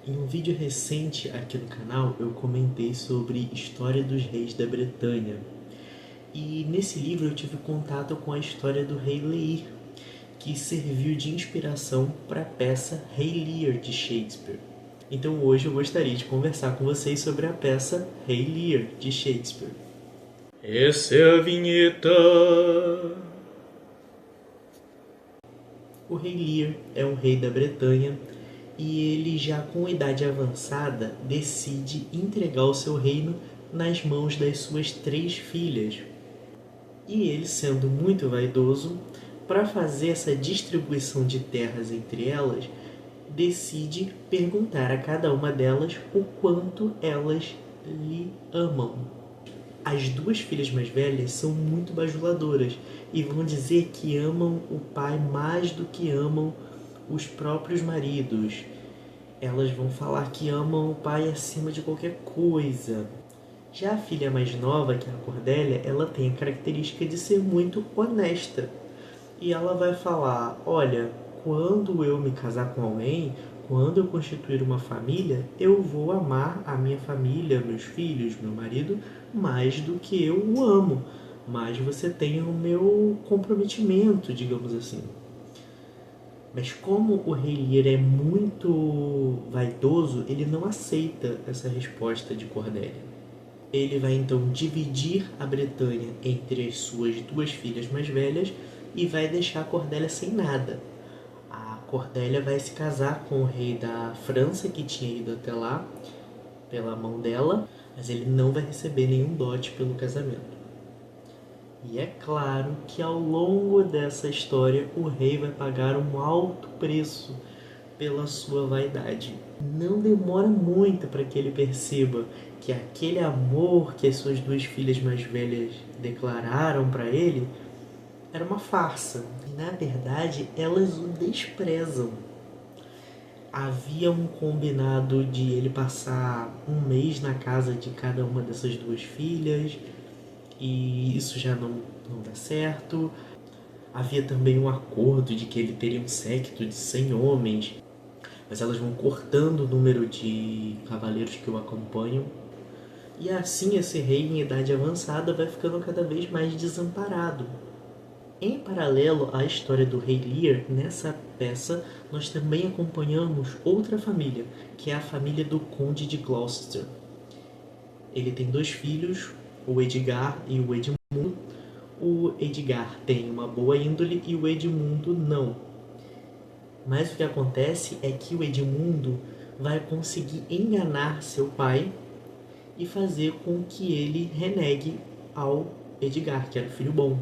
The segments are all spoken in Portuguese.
Em um vídeo recente aqui no canal, eu comentei sobre História dos Reis da Bretanha. E nesse livro eu tive contato com a história do rei Leir, que serviu de inspiração para a peça Rei Lear de Shakespeare. Então hoje eu gostaria de conversar com vocês sobre a peça Rei Lear de Shakespeare. Essa é a vinheta! O rei Lear é um rei da Bretanha e ele, já com idade avançada, decide entregar o seu reino nas mãos das suas 3 filhas. E ele, sendo muito vaidoso, para fazer essa distribuição de terras entre elas, decide perguntar a cada uma delas o quanto elas lhe amam. As 2 filhas mais velhas são muito bajuladoras e vão dizer que amam o pai mais do que amam os próprios maridos. Elas vão falar que amam o pai acima de qualquer coisa. Já a filha mais nova, que é a Cordélia, ela tem a característica de ser muito honesta. E ela vai falar: olha, quando eu me casar com alguém, quando eu constituir uma família, eu vou amar a minha família, meus filhos, meu marido, mais do que eu o amo. Mas você tem o meu comprometimento, digamos assim. Mas como o rei Lear é muito vaidoso, ele não aceita essa resposta de Cordélia. Ele vai então dividir a Bretanha entre as suas 2 filhas mais velhas e vai deixar a Cordélia sem nada. A Cordélia vai se casar com o rei da França, que tinha ido até lá pela mão dela, mas ele não vai receber nenhum dote pelo casamento. E é claro que ao longo dessa história o rei vai pagar um alto preço pela sua vaidade. Não demora muito para que ele perceba que aquele amor que as suas 2 filhas mais velhas declararam para ele era uma farsa. Na verdade, elas o desprezam. Havia um combinado de ele passar um mês na casa de cada uma dessas 2 filhas, e isso já não dá certo. Havia também um acordo de que ele teria um séquito de 100 homens, mas elas vão cortando o número de cavaleiros que o acompanham. E assim esse rei em idade avançada vai ficando cada vez mais desamparado. Em paralelo à história do rei Lear, nessa peça nós também acompanhamos outra família, que é a família do conde de Gloucester. Ele tem 2 filhos, o Edgar e o Edmundo. O Edgar tem uma boa índole e o Edmundo não. Mas o que acontece é que o Edmundo vai conseguir enganar seu pai e fazer com que ele renegue ao Edgar, que era o filho bom.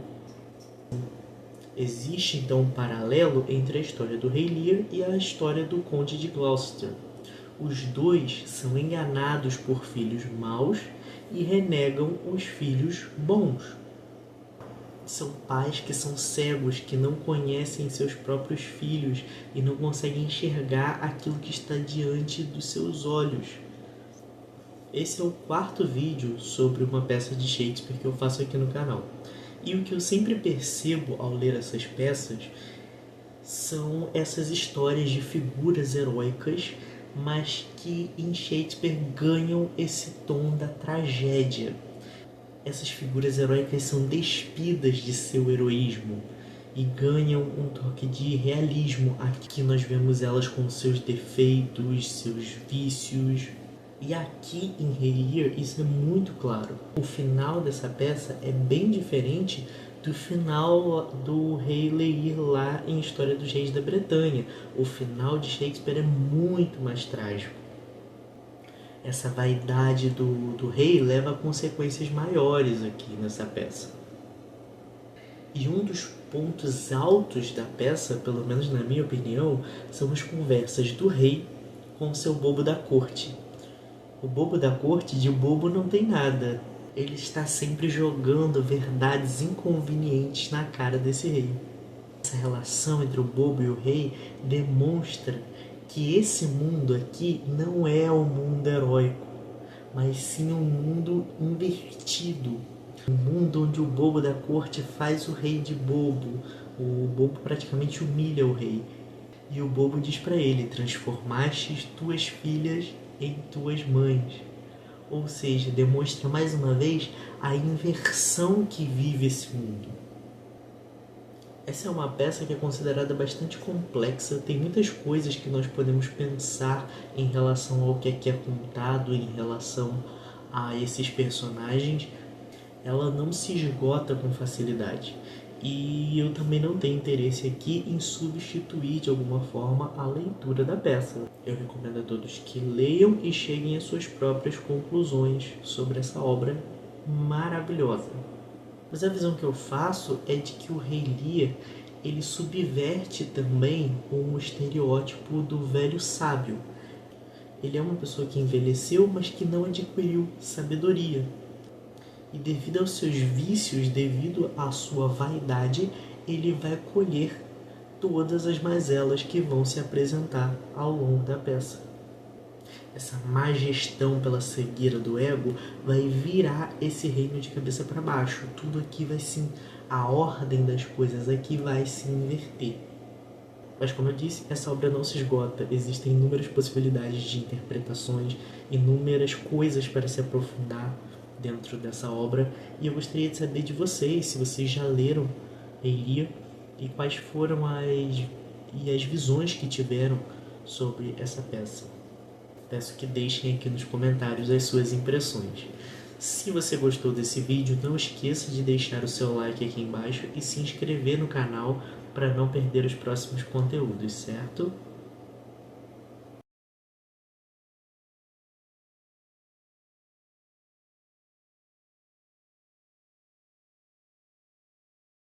Existe então um paralelo entre a história do rei Lear e a história do conde de Gloucester. Os 2 são enganados por filhos maus e renegam os filhos bons. São pais que são cegos, que não conhecem seus próprios filhos e não conseguem enxergar aquilo que está diante dos seus olhos. Esse é o 4º vídeo sobre uma peça de Shakespeare que eu faço aqui no canal. E o que eu sempre percebo ao ler essas peças são essas histórias de figuras heróicas, mas que em Shakespeare ganham esse tom da tragédia. Essas figuras heróicas são despidas de seu heroísmo e ganham um toque de realismo. Aqui nós vemos elas com seus defeitos, seus vícios. E aqui em Rei Lear isso é muito claro. O final dessa peça é bem diferente do final do Rei Lear lá em História dos Reis da Bretanha. O final de Shakespeare é muito mais trágico. Essa vaidade do rei leva a consequências maiores aqui nessa peça. E um dos pontos altos da peça, pelo menos na minha opinião, são as conversas do rei com seu bobo da corte. O bobo da corte, de bobo não tem nada. Ele está sempre jogando verdades inconvenientes na cara desse rei. Essa relação entre o bobo e o rei demonstra que esse mundo aqui não é um mundo heróico, mas sim um mundo invertido. Um mundo onde o bobo da corte faz o rei de bobo. O bobo praticamente humilha o rei. E o bobo diz para ele: transformastes tuas filhas em tuas mães. Ou seja, demonstra mais uma vez a inversão que vive esse mundo. Essa é uma peça que é considerada bastante complexa, tem muitas coisas que nós podemos pensar em relação ao que aqui é contado, em relação a esses personagens. Ela não se esgota com facilidade. E eu também não tenho interesse aqui em substituir de alguma forma a leitura da peça. Eu recomendo a todos que leiam e cheguem às suas próprias conclusões sobre essa obra maravilhosa. Mas a visão que eu faço é de que o Rei Lear, ele subverte também o estereótipo do velho sábio. Ele é uma pessoa que envelheceu, mas que não adquiriu sabedoria. E devido aos seus vícios, devido à sua vaidade, ele vai colher todas as mazelas que vão se apresentar ao longo da peça. Essa má gestão pela cegueira do ego vai virar esse reino de cabeça para baixo. Tudo aqui vai se... a ordem das coisas aqui vai se inverter. Mas como eu disse, essa obra não se esgota. Existem inúmeras possibilidades de interpretações, inúmeras coisas para se aprofundar dentro dessa obra. E eu gostaria de saber de vocês, se vocês já leram Rei Lear e quais foram as visões que tiveram sobre essa peça. Peço que deixem aqui nos comentários as suas impressões. Se você gostou desse vídeo, não esqueça de deixar o seu like aqui embaixo e se inscrever no canal para não perder os próximos conteúdos, certo?